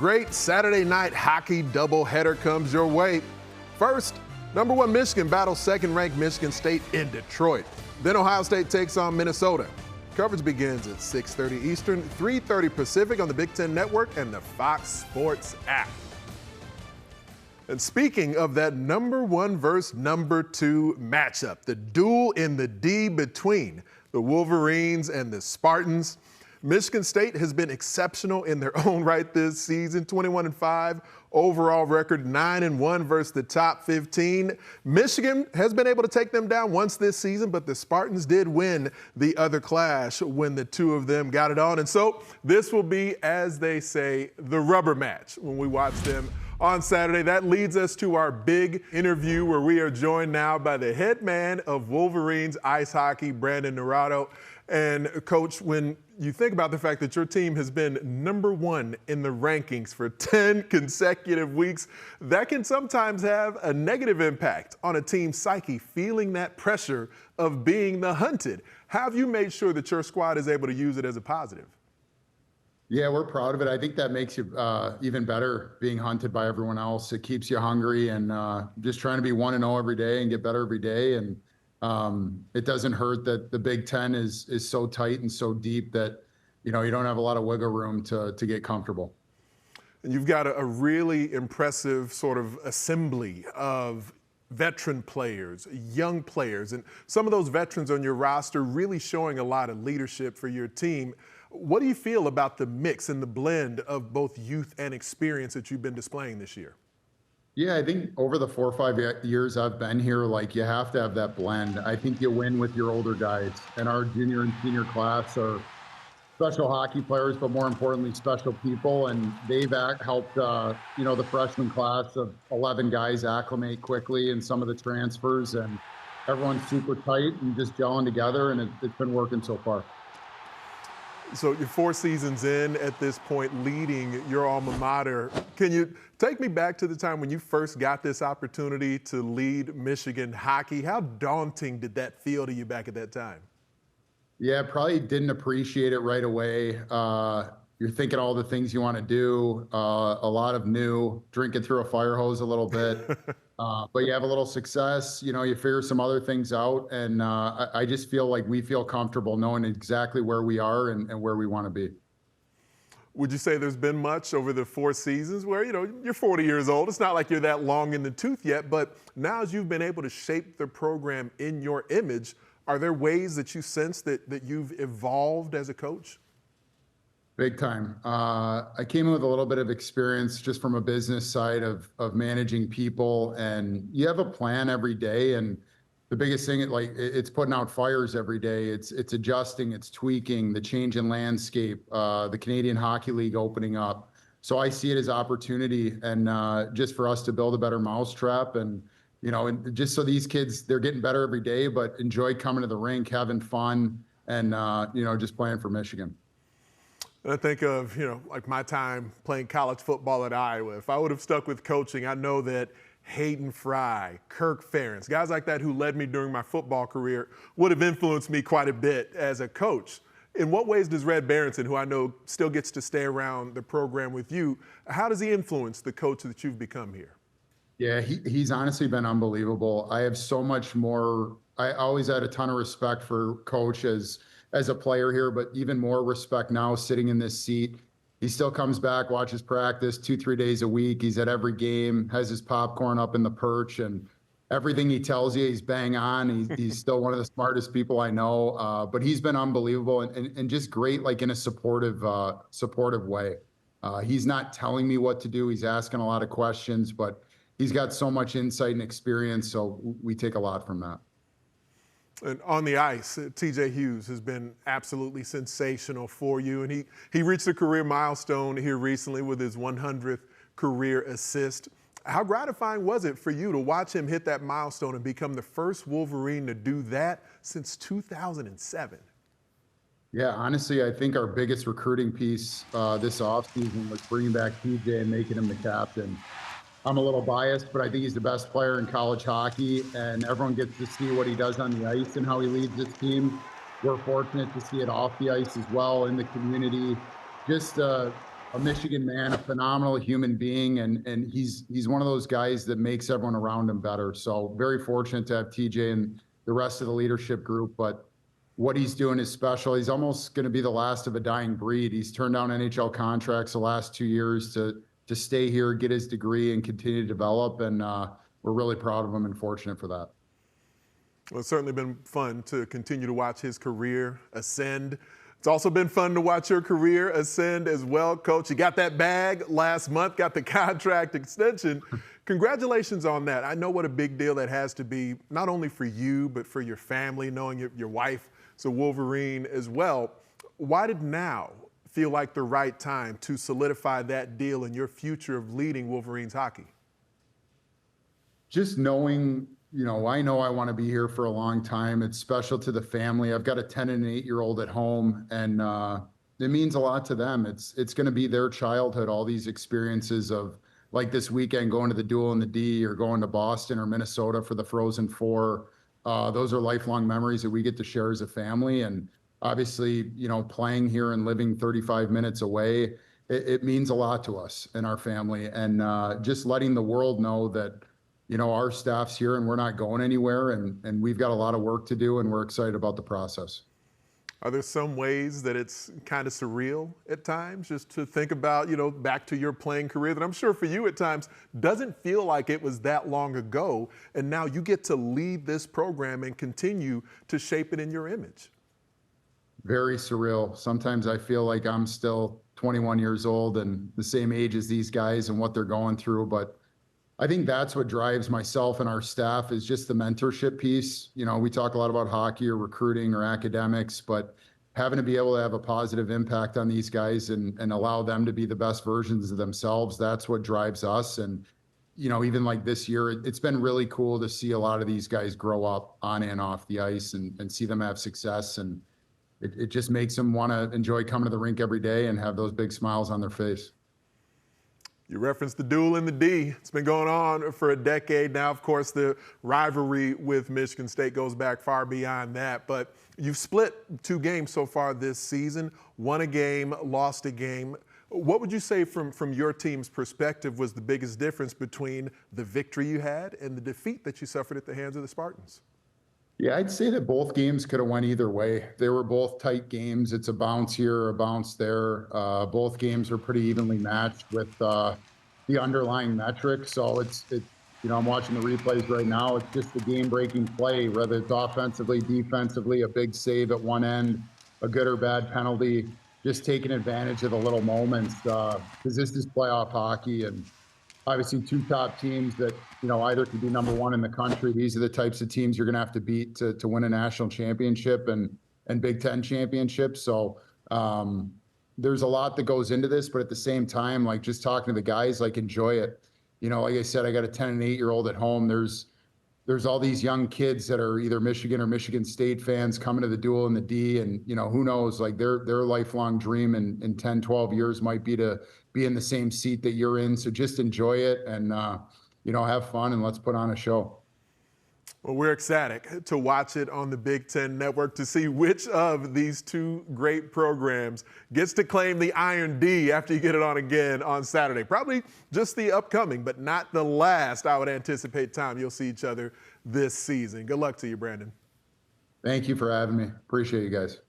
Great Saturday night hockey doubleheader comes your way. First, number 1 Michigan battles second-ranked Michigan State in Detroit. Then Ohio State takes on Minnesota. Coverage begins at 6:30 Eastern, 3:30 Pacific on the Big Ten Network and the Fox Sports app. And speaking of that number 1 versus number 2 matchup, the duel in the D between the Wolverines and the Spartans, Michigan State has been exceptional in their own right this season, 21-5, overall record 9-1 versus the top 15. Michigan has been able to take them down once this season, but the Spartans did win the other clash when the two of them got it on. And so this will be, as they say, the rubber match when we watch them on Saturday. That leads us to our big interview where we are joined now by the head man of Wolverines ice hockey, Brandon Naurato. And Coach, when you think about the fact that your team has been number 1 in the rankings for 10 consecutive weeks, that can sometimes have a negative impact on a team's psyche, feeling that pressure of being the hunted. How have you made sure that your squad is able to use it as a positive? Yeah, we're proud of it. I think that makes you even better being hunted by everyone else. It keeps you hungry and just trying to be 1-0 every day and get better every day. And it doesn't hurt that the Big Ten is so tight and so deep that, you don't have a lot of wiggle room to get comfortable. And you've got a really impressive sort of assembly of veteran players, young players, and some of those veterans on your roster really showing a lot of leadership for your team. What do you feel about the mix and the blend of both youth and experience that you've been displaying this year? Yeah, I think over the 4 or 5 years I've been here, you have to have that blend. I think you win with your older guys, and our junior and senior class are special hockey players, but more importantly, special people. And they've helped, the freshman class of 11 guys acclimate quickly in some of the transfers, and everyone's super tight and just gelling together, and it's been working so far. So you're 4 seasons in at this point, leading your alma mater. Can you take me back to the time when you first got this opportunity to lead Michigan hockey? How daunting did that feel to you back at that time? Yeah, probably didn't appreciate it right away. You're thinking all the things you want to do, a lot of new, drinking through a fire hose a little bit. But you have a little success, you figure some other things out. And I just feel like we feel comfortable knowing exactly where we are and where we want to be. Would you say there's been much over the 4 seasons where, you're 40 years old. It's not like you're that long in the tooth yet, but now as you've been able to shape the program in your image, are there ways that you sense that you've evolved as a coach? Big time. I came in with a little bit of experience just from a business side of managing people, and you have a plan every day. And the biggest thing, it's putting out fires every day. It's adjusting, it's tweaking, the change in landscape, the Canadian Hockey League opening up. So I see it as opportunity, and just for us to build a better mousetrap, and and just so these kids, they're getting better every day, but enjoy coming to the rink, having fun, and just playing for Michigan. And I think of, my time playing college football at Iowa. If I would have stuck with coaching, I know that Hayden Fry, Kirk Ferentz, guys like that who led me during my football career would have influenced me quite a bit as a coach. In what ways does Red Berenson, who I know still gets to stay around the program with you, how does he influence the coach that you've become here? Yeah, he's honestly been unbelievable. I have so much more. I always had a ton of respect for Coach as a player here, but even more respect now sitting in this seat. He still comes back, watches practice 2-3 days a week. He's at every game, has his popcorn up in the perch, and everything he tells you, he's bang on. He's still one of the smartest people I know, but he's been unbelievable and just great, in a supportive way. He's not telling me what to do. He's asking a lot of questions, but he's got so much insight and experience, so we take a lot from that. And on the ice, TJ Hughes has been absolutely sensational for you. And he reached a career milestone here recently with his 100th career assist. How gratifying was it for you to watch him hit that milestone and become the first Wolverine to do that since 2007? Yeah, honestly, I think our biggest recruiting piece this offseason was bringing back TJ and making him the captain. I'm a little biased, but I think he's the best player in college hockey, and everyone gets to see what he does on the ice and how he leads this team. We're fortunate to see it off the ice as well in the community. Just a Michigan man, a phenomenal human being, and he's one of those guys that makes everyone around him better. So very fortunate to have TJ and the rest of the leadership group. But what he's doing is special. He's almost going to be the last of a dying breed. He's turned down NHL contracts the last 2 years to stay here, get his degree, and continue to develop. And we're really proud of him and fortunate for that. Well, it's certainly been fun to continue to watch his career ascend. It's also been fun to watch your career ascend as well, Coach. You got that bag last month, got the contract extension. Congratulations on that. I know what a big deal that has to be, not only for you, but for your family, knowing your wife is a Wolverine as well. Why did now feel like the right time to solidify that deal in your future of leading Wolverines hockey? Just knowing, I know I want to be here for a long time. It's special to the family. I've got a 10 and an 8-year-old at home, and it means a lot to them. It's going to be their childhood, all these experiences of, like this weekend, going to the duel in the D or going to Boston or Minnesota for the Frozen Four. Those are lifelong memories that we get to share as a family. And obviously, playing here and living 35 minutes away, it means a lot to us and our family. And just letting the world know that, our staff's here and we're not going anywhere, and we've got a lot of work to do, and we're excited about the process. Are there some ways that it's kind of surreal at times, just to think about, back to your playing career that I'm sure for you at times doesn't feel like it was that long ago, and now you get to lead this program and continue to shape it in your image? Very surreal. Sometimes I feel like I'm still 21 years old and the same age as these guys and what they're going through, but I think that's what drives myself and our staff, is just the mentorship piece. We talk a lot about hockey or recruiting or academics, but having to be able to have a positive impact on these guys and allow them to be the best versions of themselves, that's what drives us. And, even like this year, it's been really cool to see a lot of these guys grow up on and off the ice and see them have success. And it just makes them want to enjoy coming to the rink every day and have those big smiles on their face. You referenced the duel in the D. It's been going on for a decade now. Of course, the rivalry with Michigan State goes back far beyond that. But you've split 2 games so far this season, won a game, lost a game. What would you say from your team's perspective was the biggest difference between the victory you had and the defeat that you suffered at the hands of the Spartans? Yeah, I'd say that both games could have went either way. They were both tight games. It's a bounce here, a bounce there. Both games are pretty evenly matched with the underlying metrics. So I'm watching the replays right now. It's just the game-breaking play, whether it's offensively, defensively, a big save at one end, a good or bad penalty, just taking advantage of the little moments, because this is playoff hockey, and obviously 2 top teams that, either could be number 1 in the country. These are the types of teams you're going to have to beat to win a national championship and Big Ten championship. So there's a lot that goes into this, but at the same time, like, just talking to the guys, like, enjoy it. Like I said, I got a 10 and 8-year-old at home. There's all these young kids that are either Michigan or Michigan State fans coming to the duel in the D, and who knows, like, their lifelong dream in 10, 12 years might be to be in the same seat that you're in. So just enjoy it and have fun, and let's put on a show. Well, we're ecstatic to watch it on the Big Ten Network to see which of these 2 great programs gets to claim the Iron D after you get it on again on Saturday. Probably just the upcoming, but not the last, I would anticipate, time you'll see each other this season. Good luck to you, Brandon. Thank you for having me. Appreciate you guys.